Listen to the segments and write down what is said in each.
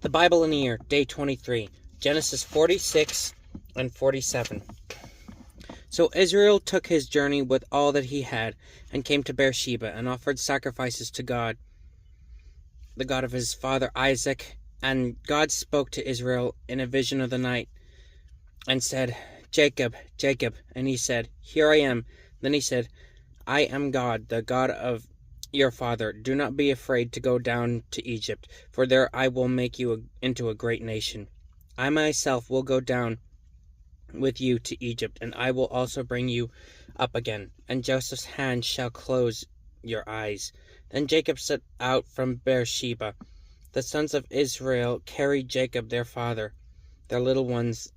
The Bible in a Year, Day 23, Genesis 46 and 47. So Israel took his journey with all that he had, and came to Beersheba, and offered sacrifices to God, the God of his father Isaac. And God spoke to Israel in a vision of the night, and said, Jacob, Jacob. And he said, Here I am. Then he said, I am God, the God of your father. Do not be afraid to go down to Egypt, for there I will make you into a great nation. I myself will go down with you to Egypt, and I will also bring you up again, and Joseph's hand shall close your eyes. Then Jacob set out from Beersheba. The sons of Israel carried Jacob their father, their little ones,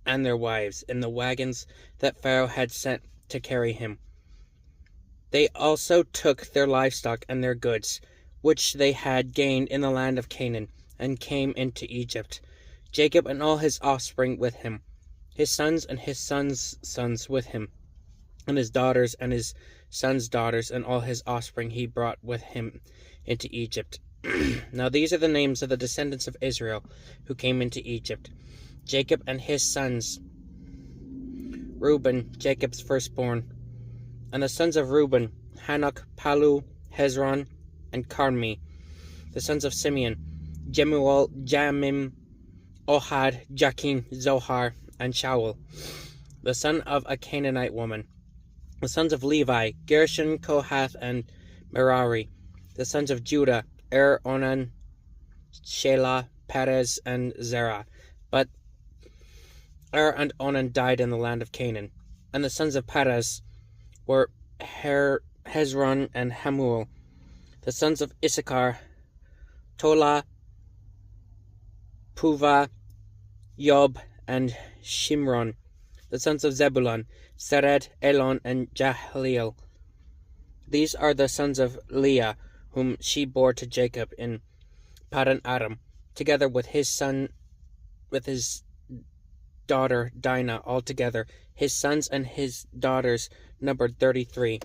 and their wives, in the wagons that Pharaoh had sent to carry him. They also took their livestock and their goods, which they had gained in the land of Canaan, and came into Egypt. Jacob and all his offspring with him, his sons and his sons' sons with him, and his daughters and his sons' daughters, and all his offspring he brought with him into Egypt. Now these are the names of the descendants of Israel who came into Egypt: Jacob and his sons, Reuben, Jacob's firstborn. And the sons of Reuben, Hanok, Palu, Hezron, and Carmi. The sons of Simeon, Jemuel, Jamim, Ohad, Jachin, Zohar, and Shaul, the son of a Canaanite woman. The sons of Levi, Gershon, Kohath, and Merari. The sons of Judah, Onan, Shelah, Perez, and Zerah. But and Onan died in the land of Canaan. And the sons of Perez were Hezron and Hamuel. The sons of Issachar, Tola, Puvah, Yob, and Shimron. The sons of Zebulun, Sered, Elon, and Jahleel. These are the sons of Leah, whom she bore to Jacob in Paddan Aram, together with his daughter Dinah. Altogether his sons and his daughters numbered 33.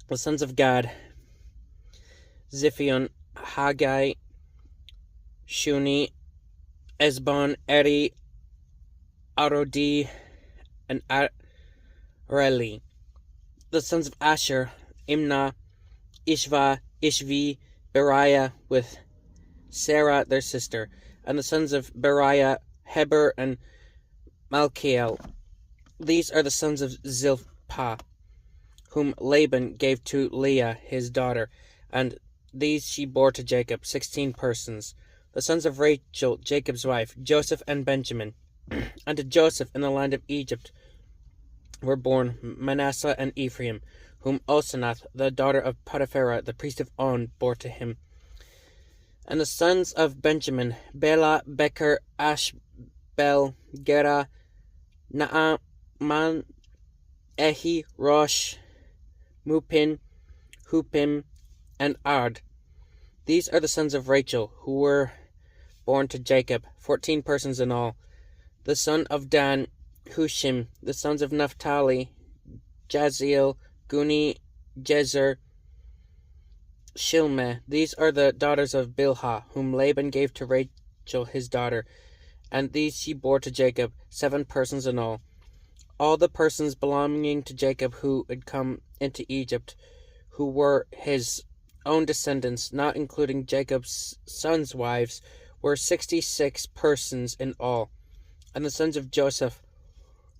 The sons of Gad, Ziphion, Haggai, Shuni, Esbon, Eri, Arodi, and Areli. The sons of Asher, Imnah, Ishva, Ishvi, Beriah, with Sarah their sister. And the sons of Beriah, Heber, and Malchiel. These are the sons of Zilpah, whom Laban gave to Leah his daughter, and these she bore to Jacob, 16 persons. The sons of Rachel, Jacob's wife, Joseph and Benjamin. And to Joseph in the land of Egypt were born Manasseh and Ephraim, whom Osenath, the daughter of Potipharah, the priest of On, bore to him. And the sons of Benjamin, Bela, Becher, Ashbel, Gera, Naaman, Ehi, Rosh, Mupin, Hupim, and Ard. These are the sons of Rachel, who were born to Jacob, 14 persons in all. The son of Dan, Hushim. The sons of Naphtali, Jaziel, Guni, Jezer, Shilmeh. These are the daughters of Bilhah, whom Laban gave to Rachel his daughter, and these she bore to Jacob, 7 persons in all. All the persons belonging to Jacob who had come into Egypt, who were his own descendants, not including Jacob's sons' wives, were 66 persons in all. And the sons of Joseph,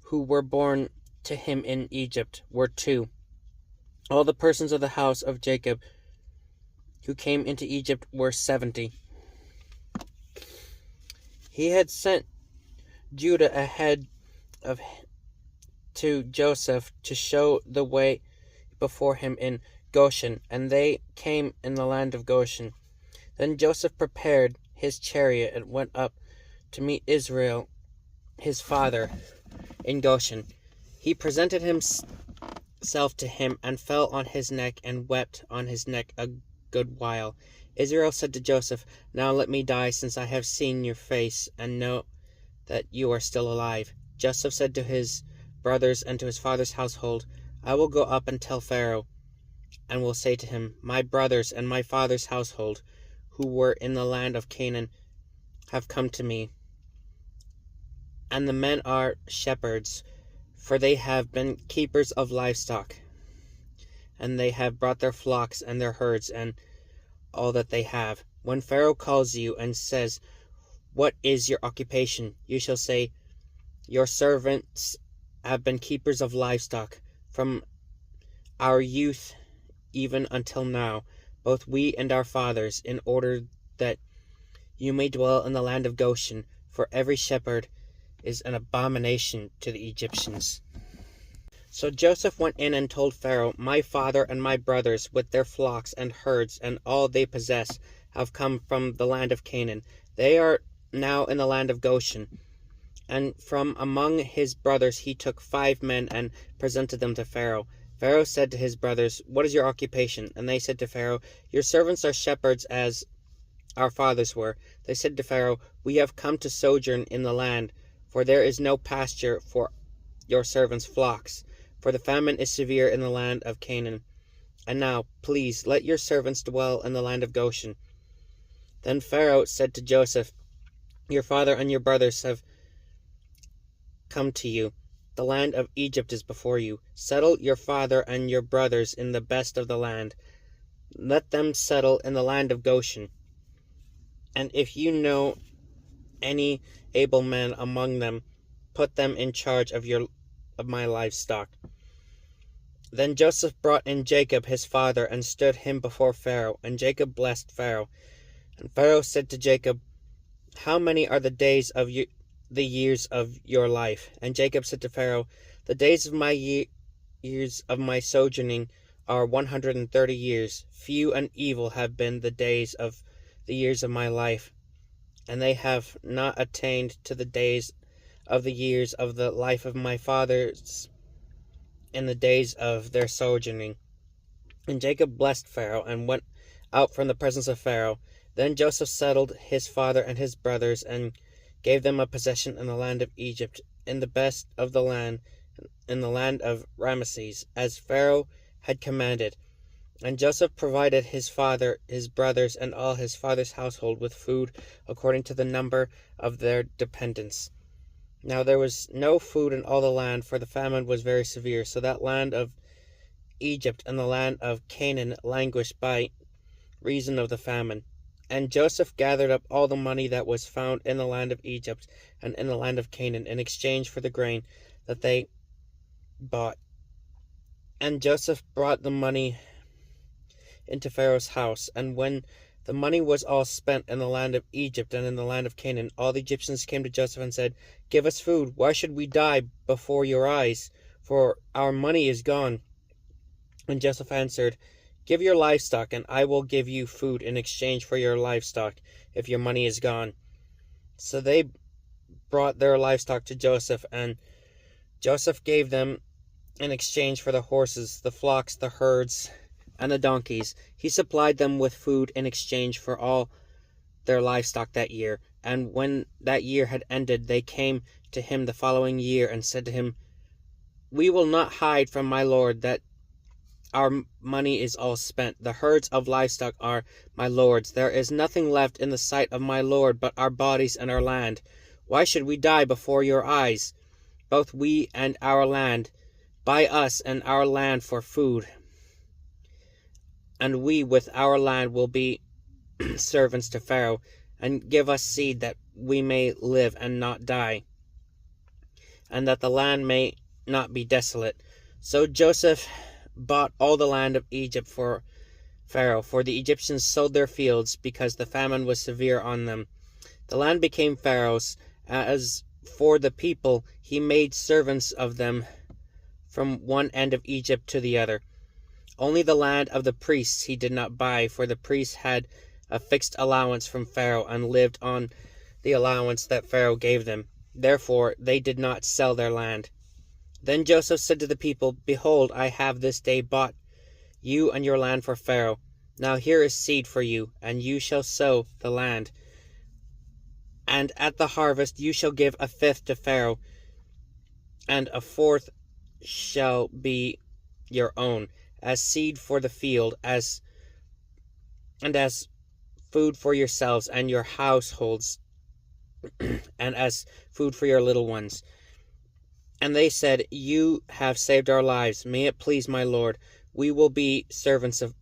who were born to him in Egypt, were 2. All the persons of the house of Jacob who came into Egypt were 70. He had sent Judah ahead of to Joseph to show the way before him in Goshen, and they came in the land of Goshen. Then Joseph prepared his chariot and went up to meet Israel, his father, in Goshen. He presented himself to him and fell on his neck and wept on his neck a good while. Israel said to Joseph, Now let me die, since I have seen your face and know that you are still alive. Joseph said to his brothers and to his father's household, I will go up and tell Pharaoh, and will say to him, My brothers and my father's household, who were in the land of Canaan, have come to me, and the men are shepherds, for they have been keepers of livestock, and they have brought their flocks and their herds and all that they have. When Pharaoh calls you and says, 'What is your occupation?' you shall say, 'Your servants have been keepers of livestock from our youth even until now, both we and our fathers, in order that you may dwell in the land of Goshen, for every shepherd is an abomination to the Egyptians.' So Joseph went in and told Pharaoh, 'My father and my brothers, with their flocks and herds and all they possess, have come from the land of Canaan. They are now in the land of Goshen.' And from among his brothers he took 5 men and presented them to Pharaoh. Pharaoh said to his brothers, 'What is your occupation?' And they said to Pharaoh, 'Your servants are shepherds as our fathers were.' They said to Pharaoh, 'We have come to sojourn in the land, for there is no pasture for your servants' flocks, for the famine is severe in the land of Canaan. And now, please, let your servants dwell in the land of Goshen.' Then Pharaoh said to Joseph, 'Your father and your brothers have come to you. The land of Egypt is before you. Settle your father and your brothers in the best of the land. Let them settle in the land of Goshen. And if you know any able men among them, put them in charge of my livestock.' Then Joseph brought in Jacob his father and stood him before Pharaoh, and Jacob blessed Pharaoh. And Pharaoh said to Jacob, 'How many are the days of the years of your life?' And Jacob said to Pharaoh, 'The days of my years of my sojourning are 130 years. Few and evil have been the days of the years of my life, and they have not attained to the days of the years of the life of my fathers in the days of their sojourning.' And Jacob blessed Pharaoh and went out from the presence of Pharaoh. Then Joseph settled his father and his brothers and gave them a possession in the land of Egypt, in the best of the land, in the land of Ramesses, as Pharaoh had commanded. And Joseph provided his father, his brothers, and all his father's household with food according to the number of their dependents. Now there was no food in all the land, for the famine was very severe, so that land of Egypt and the land of Canaan languished by reason of the famine. And Joseph gathered up all the money that was found in the land of Egypt and in the land of Canaan in exchange for the grain that they bought. And Joseph brought the money into Pharaoh's house. And when the money was all spent in the land of Egypt and in the land of Canaan, all the Egyptians came to Joseph and said, 'Give us food. Why should we die before your eyes? For our money is gone.' And Joseph answered, 'Give your livestock, and I will give you food in exchange for your livestock, if your money is gone.' So they brought their livestock to Joseph, and Joseph gave them in exchange for the horses, the flocks, the herds, and the donkeys. He supplied them with food in exchange for all their livestock that year. And when that year had ended, they came to him the following year and said to him, 'We will not hide from my lord that our money is all spent. The herds of livestock are my lord's. There is nothing left in the sight of my lord but our bodies and our land. Why should we die before your eyes, both we and our land? Buy us and our land for food, and we with our land will be servants to Pharaoh, and give us seed that we may live and not die, and that the land may not be desolate.' So Joseph bought all the land of Egypt for Pharaoh, for the Egyptians sold their fields, because the famine was severe on them. The land became Pharaoh's. As for the people, he made servants of them from one end of Egypt to the other. Only the land of the priests he did not buy, for the priests had a fixed allowance from Pharaoh and lived on the allowance that Pharaoh gave them. Therefore they did not sell their land. Then Joseph said to the people, 'Behold, I have this day bought you and your land for Pharaoh. Now here is seed for you, and you shall sow the land. And at the harvest you shall give 1/5 to Pharaoh, and 1/4 shall be your own, as seed for the field, and as food for yourselves and your households. and as food for your little ones. And they said, You have saved our lives. May it please my lord, we will be servants of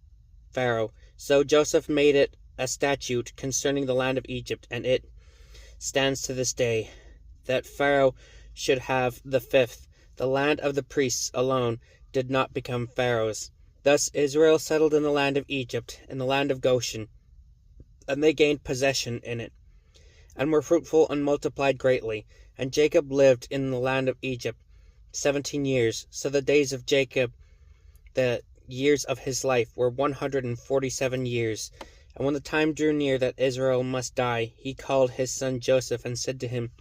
Pharaoh. So Joseph made it a statute concerning the land of Egypt, and it stands to this day, that Pharaoh should have the fifth. The land of the priests alone did not become Pharaoh's. Thus Israel settled in the land of Egypt, in the land of Goshen, and they gained possession in it, and were fruitful and multiplied greatly. And Jacob lived in the land of Egypt 17 years. So the days of Jacob, the years of his life, were 147 years. And when the time drew near that Israel must die, he called his son Joseph and said to him,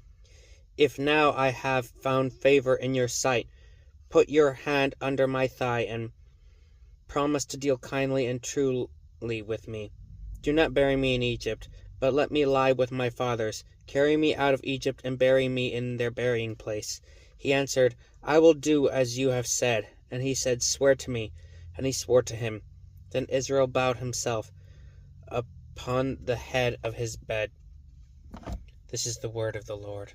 If now I have found favor in your sight, put your hand under my thigh, and promise to deal kindly and truly with me. Do not bury me in Egypt, but let me lie with my fathers. Carry me out of Egypt and bury me in their burying place. He answered, I will do as you have said. And he said, Swear to me. And he swore to him. Then Israel bowed himself upon the head of his bed. This is the word of the Lord.